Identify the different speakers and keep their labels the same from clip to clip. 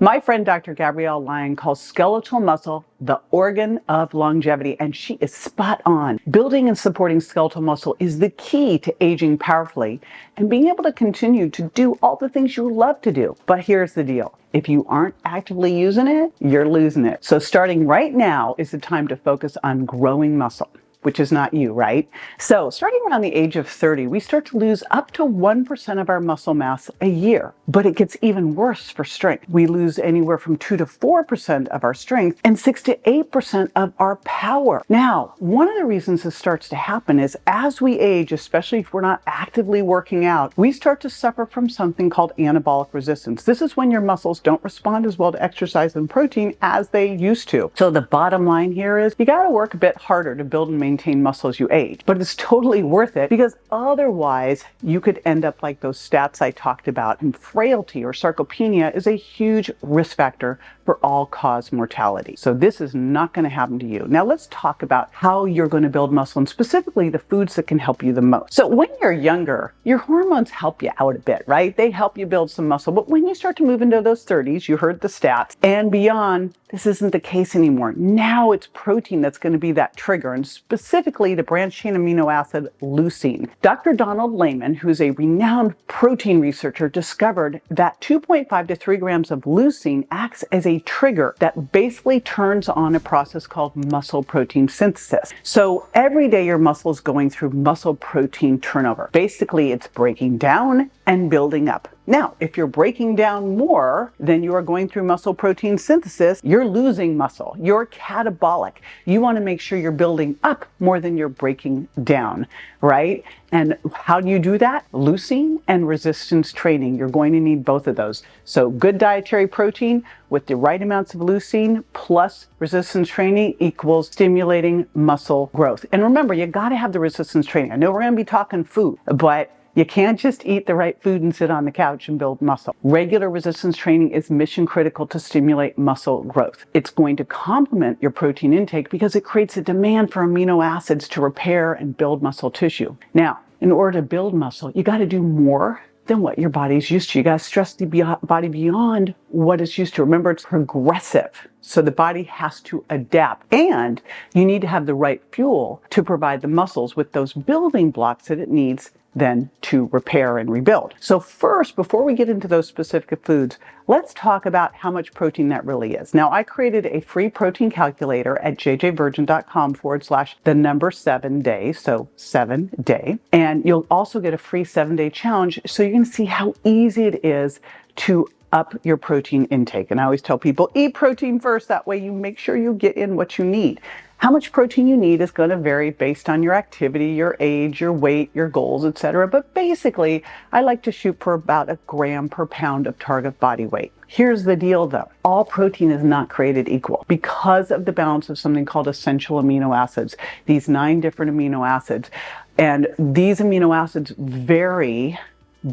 Speaker 1: My friend Dr. Gabrielle Lyon calls skeletal muscle the organ of longevity, and she is spot on. Building and supporting skeletal muscle is the key to aging powerfully and being able to continue to do all the things you love to do. But here's the deal. If you aren't actively using it, you're losing it. So starting right now is the time to focus on growing muscle, which is not you, right? So starting around the age of 30, we start to lose up to 1% of our muscle mass a year, but it gets even worse for strength. We lose anywhere from 2 to 4% of our strength and 6 to 8% of our power. Now, one of the reasons this starts to happen is as we age, especially if we're not actively working out, we start to suffer from something called anabolic resistance. This is when your muscles don't respond as well to exercise and protein as they used to. So the bottom line here is you gotta work a bit harder to build and maintain muscle as you age, but it's totally worth it because otherwise you could end up like those stats I talked about, and frailty or sarcopenia is a huge risk factor for all-cause mortality. So this is not going to happen to you. Now let's talk about how you're going to build muscle and specifically the foods that can help you the most. So when you're younger, your hormones help you out a bit, right? They help you build some muscle, but when you start to move into those 30s, you heard the stats, and beyond, this isn't the case anymore. Now it's protein that's going to be that trigger, and specifically the branched-chain amino acid leucine. Dr. Donald Layman, who's a renowned protein researcher, discovered that 2.5 to 3 grams of leucine acts as a trigger that basically turns on a process called muscle protein synthesis. So every day your muscle is going through muscle protein turnover. Basically, it's breaking down and building up. Now, if you're breaking down more than you are going through muscle protein synthesis, you're losing muscle. You're catabolic. You want to make sure you're building up more than you're breaking down, right? And how do you do that? Leucine and resistance training. You're going to need both of those. So good dietary protein with the right amounts of leucine plus resistance training equals stimulating muscle growth. And remember, you got to have the resistance training. I know we're going to be talking food, but you can't just eat the right food and sit on the couch and build muscle. Regular resistance training is mission critical to stimulate muscle growth. It's going to complement your protein intake because it creates a demand for amino acids to repair and build muscle tissue. Now, in order to build muscle, you got to do more than what your body's used to. You got to stress the body beyond what it's used to. Remember, it's progressive. So the body has to adapt, and you need to have the right fuel to provide the muscles with those building blocks that it needs then to repair and rebuild. So first, before we get into those specific foods, let's talk about how much protein that really is. Now, I created a free protein calculator at jjvirgin.com/7day, so 7 day. And you'll also get a free 7-day challenge so you can see how easy it is to up your protein intake. And I always tell people, eat protein first. That way you make sure you get in what you need. How much protein you need is going to vary based on your activity, your age, your weight, your goals, etc. But basically, I like to shoot for about 1 gram per pound of target body weight. Here's the deal though. All protein is not created equal because of the balance of something called essential amino acids, these 9 different amino acids. And these amino acids vary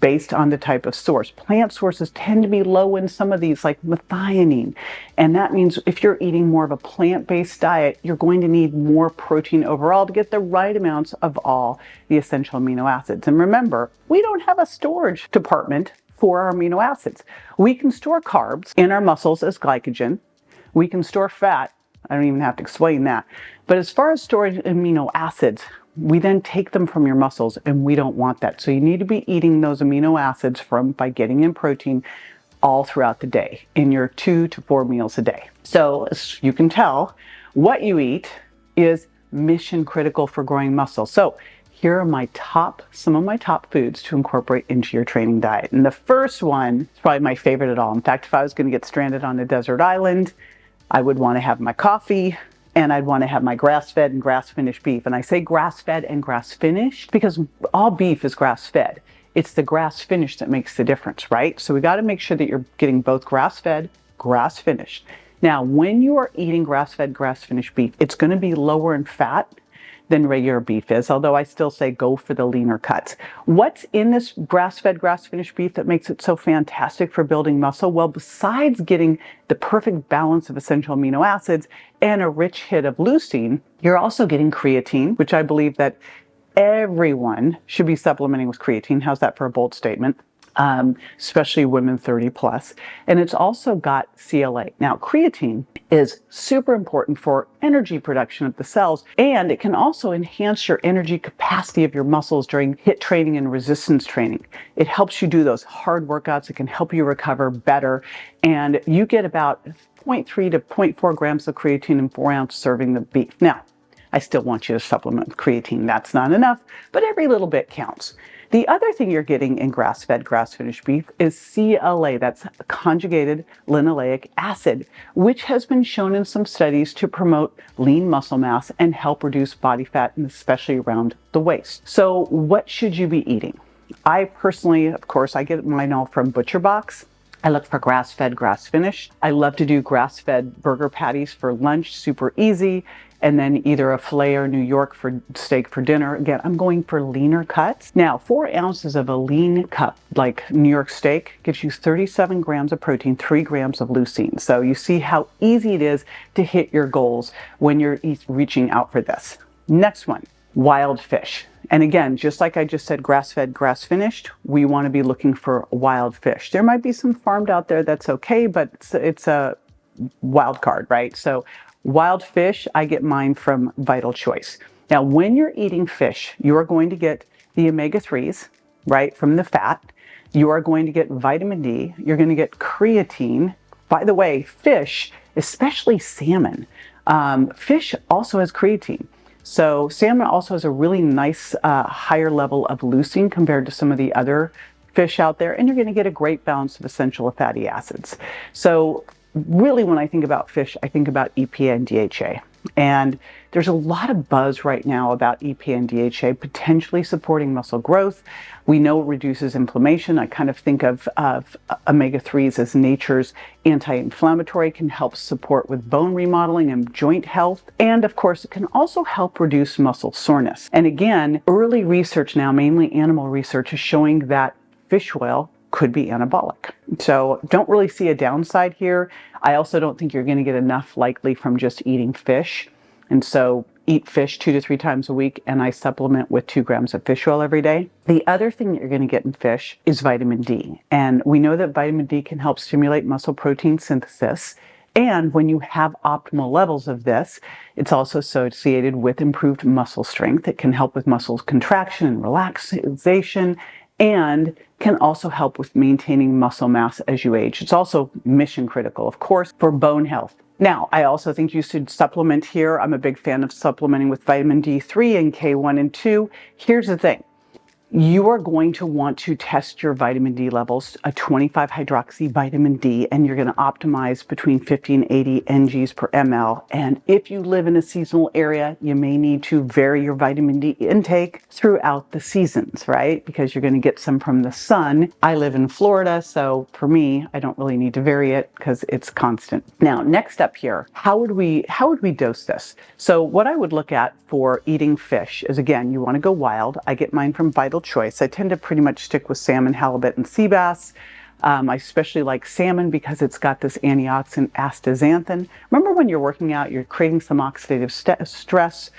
Speaker 1: based on the type of source. Plant sources tend to be low in some of these, like methionine. And that means if you're eating more of a plant-based diet, you're going to need more protein overall to get the right amounts of all the essential amino acids. And remember, we don't have a storage department for our amino acids. We can store carbs in our muscles as glycogen. We can store fat. I don't even have to explain that. But as far as storing amino acids, we then take them from your muscles, and we don't want that. So you need to be eating those amino acids by getting in protein all throughout the day in your 2 to 4 meals a day. So as you can tell, what you eat is mission critical for growing muscle. So here are some of my top foods to incorporate into your training diet. And the first one is probably my favorite at all. In fact, if I was going to get stranded on a desert island, I would want to have my coffee, and I'd want to have my grass-fed and grass-finished beef. And I say grass-fed and grass-finished because all beef is grass-fed. It's the grass-finished that makes the difference, right? So we got to make sure that you're getting both grass-fed, grass-finished. Now, when you are eating grass-fed, grass-finished beef, it's going to be lower in fat than regular beef is, although I still say go for the leaner cuts. What's in this grass-fed, grass-finished beef that makes it so fantastic for building muscle? Well, besides getting the perfect balance of essential amino acids and a rich hit of leucine, you're also getting creatine, which I believe that everyone should be supplementing with creatine. How's that for a bold statement? especially women 30 plus. And it's also got CLA. Now, creatine is super important for energy production of the cells, and it can also enhance your energy capacity of your muscles during HIIT training and resistance training. It helps you do those hard workouts. It can help you recover better, and you get about 0.3 to 0.4 grams of creatine in 4-ounce serving of beef. Now, I still want you to supplement with creatine. That's not enough, but every little bit counts. The other thing you're getting in grass-fed, grass-finished beef is CLA, that's conjugated linoleic acid, which has been shown in some studies to promote lean muscle mass and help reduce body fat, and especially around the waist. So what should you be eating? I personally, of course, I get mine all from Butcher Box. I look for grass-fed, grass-finished. I love to do grass-fed burger patties for lunch, super easy. And then either a filet or New York for steak for dinner. Again, I'm going for leaner cuts. Now, 4 ounces of a lean cut, like New York steak, gives you 37 grams of protein, 3 grams of leucine. So you see how easy it is to hit your goals when you're reaching out for this. Next one, wild fish. And again, just like I just said, grass-fed, grass-finished, we want to be looking for wild fish. There might be some farmed out there that's okay, but it's a wild card, right? So wild fish, I get mine from Vital Choice. Now, when you're eating fish, you are going to get the omega-3s, right, from the fat. You are going to get vitamin D. You're going to get creatine. By the way, fish, especially salmon, fish also has creatine. So salmon also has a really nice higher level of leucine compared to some of the other fish out there, and you're going to get a great balance of essential fatty acids. So really, when I think about fish, I think about EPA and DHA. And there's a lot of buzz right now about EPA and DHA potentially supporting muscle growth. We know it reduces inflammation. I kind of think of omega-3s as nature's anti-inflammatory, can help support with bone remodeling and joint health. And of course, it can also help reduce muscle soreness. And again, early research now, mainly animal research, is showing that fish oil could be anabolic. So don't really see a downside here. I also don't think you're going to get enough likely from just eating fish. And so eat fish 2 to 3 times a week, and I supplement with 2 grams of fish oil every day. The other thing that you're going to get in fish is vitamin D. And we know that vitamin D can help stimulate muscle protein synthesis. And when you have optimal levels of this, it's also associated with improved muscle strength. It can help with muscle contraction and relaxation, and can also help with maintaining muscle mass as you age. It's also mission critical, of course, for bone health. Now, I also think you should supplement here. I'm a big fan of supplementing with vitamin D3 and K1 and 2. Here's the thing. You are going to want to test your vitamin D levels, a 25 hydroxy vitamin D, and you're going to optimize between 50 and 80 NGs per ml. And if you live in a seasonal area, you may need to vary your vitamin D intake throughout the seasons, right? Because you're going to get some from the sun. I live in Florida, so for me, I don't really need to vary it because it's constant. Now, next up here, how would we dose this? So what I would look at for eating fish is, again, you want to go wild. I get mine from Vital Choice. I tend to pretty much stick with salmon, halibut, and sea bass. I especially like salmon because it's got this antioxidant astaxanthin. Remember, when you're working out, you're creating some oxidative stress.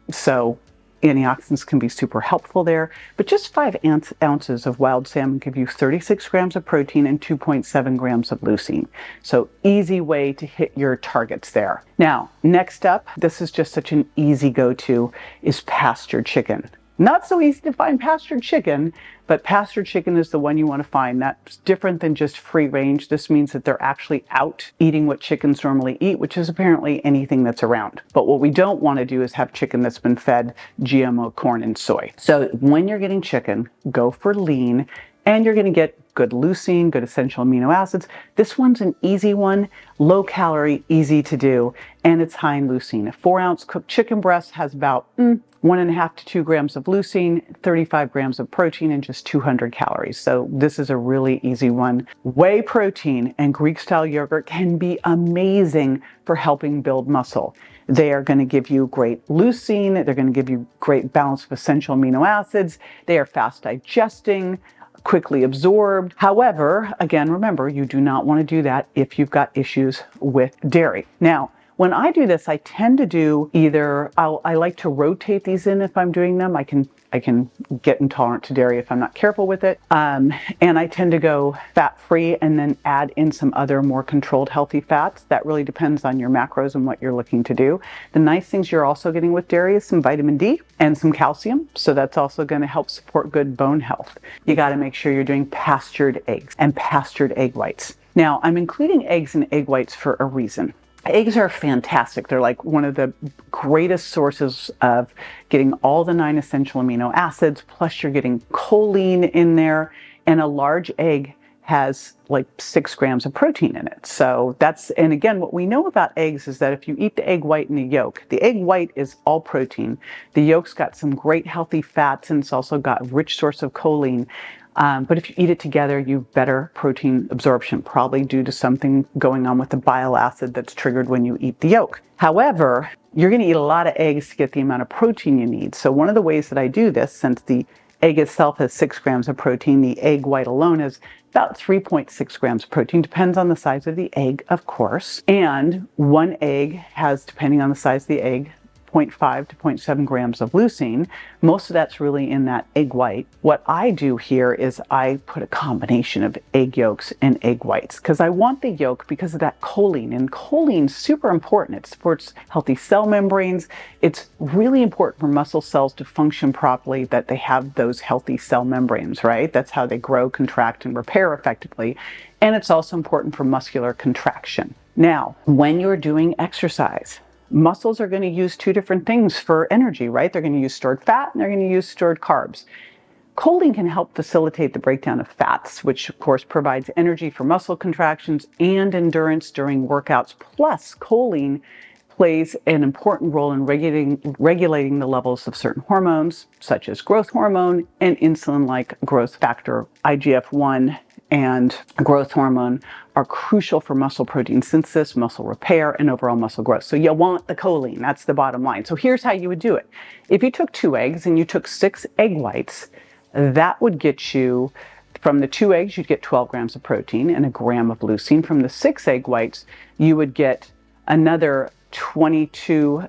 Speaker 1: So antioxidants can be super helpful there. But just 5 ounces of wild salmon give you 36 grams of protein and 2.7 grams of leucine. So easy way to hit your targets there. Now, next up, this is just such an easy go-to, is pastured chicken. Not so easy to find pastured chicken, but pastured chicken is the one you want to find. That's different than just free range. This means that they're actually out eating what chickens normally eat, which is apparently anything that's around. But what we don't want to do is have chicken that's been fed GMO corn and soy. So when you're getting chicken, go for lean, and you're going to get good leucine, good essential amino acids. This one's an easy one, low calorie, easy to do, and it's high in leucine. A 4-ounce cooked chicken breast has about 1.5 to 2 grams of leucine, 35 grams of protein, and just 200 calories. So this is a really easy one. Whey protein and Greek-style yogurt can be amazing for helping build muscle. They are going to give you great leucine. They're going to give you great balance of essential amino acids. They are fast digesting, quickly absorbed. However, again, remember, you do not want to do that if you've got issues with dairy. Now, When I do this, I tend to do either, I like to rotate these in if I'm doing them. I can get intolerant to dairy if I'm not careful with it. And I tend to go fat-free and then add in some other more controlled healthy fats. That really depends on your macros and what you're looking to do. The nice things you're also getting with dairy is some vitamin D and some calcium. So that's also going to help support good bone health. You got to make sure you're doing pastured eggs and pastured egg whites. Now, I'm including eggs and egg whites for a reason. Eggs are fantastic. They're like one of the greatest sources of getting all the 9 essential amino acids, plus you're getting choline in there, and a large egg has like 6 grams of protein in it. So that's, and again, what we know about eggs is that if you eat the egg white and the yolk, the egg white is all protein. The yolk's got some great healthy fats, and it's also got a rich source of choline. But if you eat it together, you have better protein absorption, probably due to something going on with the bile acid that's triggered when you eat the yolk. However, you're going to eat a lot of eggs to get the amount of protein you need. So one of the ways that I do this, since the egg itself has 6 grams of protein, the egg white alone is about 3.6 grams of protein, depends on the size of the egg, of course. And one egg has, depending on the size of the egg, 0.5 to 0.7 grams of leucine. Most of that's really in that egg white. What I do here is I put a combination of egg yolks and egg whites because I want the yolk because of that choline. And choline's super important. It supports healthy cell membranes. It's really important for muscle cells to function properly, that they have those healthy cell membranes, right? That's how they grow, contract, and repair effectively. And it's also important for muscular contraction. Now, when you're doing exercise, muscles are going to use 2 different things for energy, right? They're going to use stored fat and they're going to use stored carbs. Choline can help facilitate the breakdown of fats, which of course provides energy for muscle contractions and endurance during workouts. Plus, choline plays an important role in regulating the levels of certain hormones, such as growth hormone and insulin-like growth factor. IGF-1 and growth hormone are crucial for muscle protein synthesis, muscle repair, and overall muscle growth. So you want the choline. That's the bottom line. So here's how you would do it. If you took 2 eggs and you took 6 egg whites, that would get you, from the 2 eggs, you'd get 12 grams of protein and 1 gram of leucine. From the 6 egg whites, you would get another 22,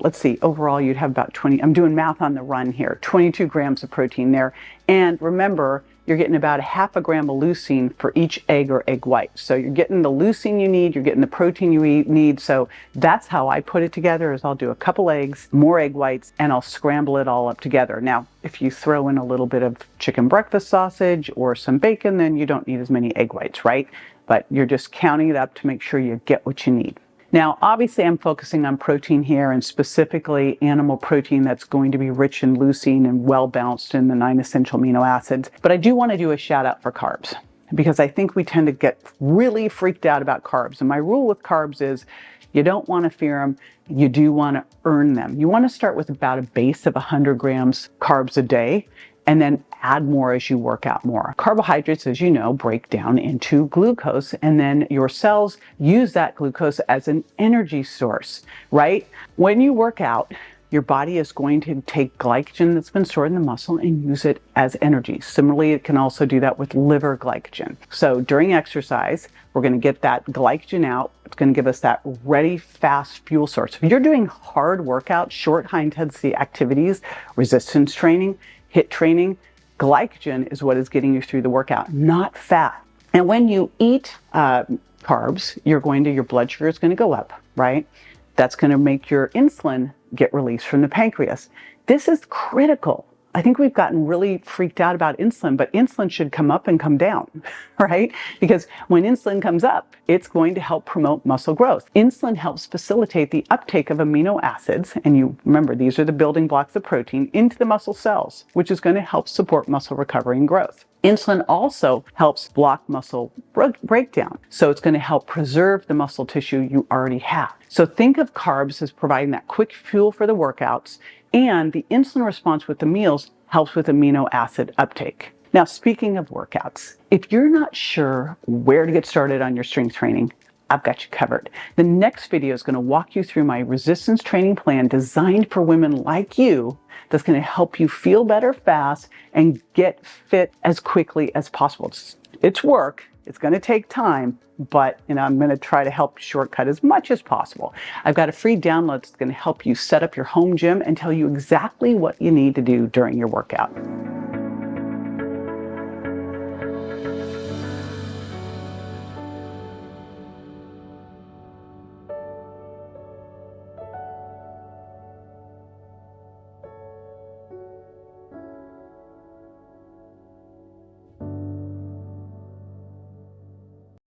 Speaker 1: let's see, overall you'd have about 20, I'm doing math on the run here, 22 grams of protein there. And remember, you're getting about 0.5 gram of leucine for each egg or egg white. So you're getting the leucine you need, you're getting the protein you need. So that's how I put it together, is I'll do a couple eggs, more egg whites, and I'll scramble it all up together. Now, if you throw in a little bit of chicken breakfast sausage or some bacon, then you don't need as many egg whites, right? But you're just counting it up to make sure you get what you need. Now, obviously, I'm focusing on protein here, and specifically animal protein that's going to be rich in leucine and well balanced in the 9 essential amino acids. But I do want to do a shout out for carbs, because I think we tend to get really freaked out about carbs. And my rule with carbs is you don't want to fear them, you do want to earn them. You want to start with about a base of 100 grams carbs a day, and then add more as you work out more. Carbohydrates, as you know, break down into glucose, and then your cells use that glucose as an energy source, right? When you work out, your body is going to take glycogen that's been stored in the muscle and use it as energy. Similarly, it can also do that with liver glycogen. So during exercise, we're going to get that glycogen out. It's going to give us that ready, fast fuel source. If you're doing hard workouts, short, high-intensity activities, resistance training, HIIT training, glycogen is what is getting you through the workout, not fat. And when you eat carbs, your blood sugar is going to go up, right? That's going to make your insulin get released from the pancreas. This is critical. I think we've gotten really freaked out about insulin, but insulin should come up and come down, right? Because when insulin comes up, it's going to help promote muscle growth. Insulin helps facilitate the uptake of amino acids, and you remember, these are the building blocks of protein, into the muscle cells, which is going to help support muscle recovery and growth. Insulin also helps block muscle breakdown, so it's going to help preserve the muscle tissue you already have. So think of carbs as providing that quick fuel for the workouts, and the insulin response with the meals helps with amino acid uptake. Now, speaking of workouts, if you're not sure where to get started on your strength training, I've got you covered. The next video is going to walk you through my resistance training plan designed for women like you, that's going to help you feel better fast and get fit as quickly as possible. It's work, It's going to take time, but I'm going to try to help shortcut as much as possible. I've got a free download that's going to help you set up your home gym and tell you exactly what you need to do during your workout.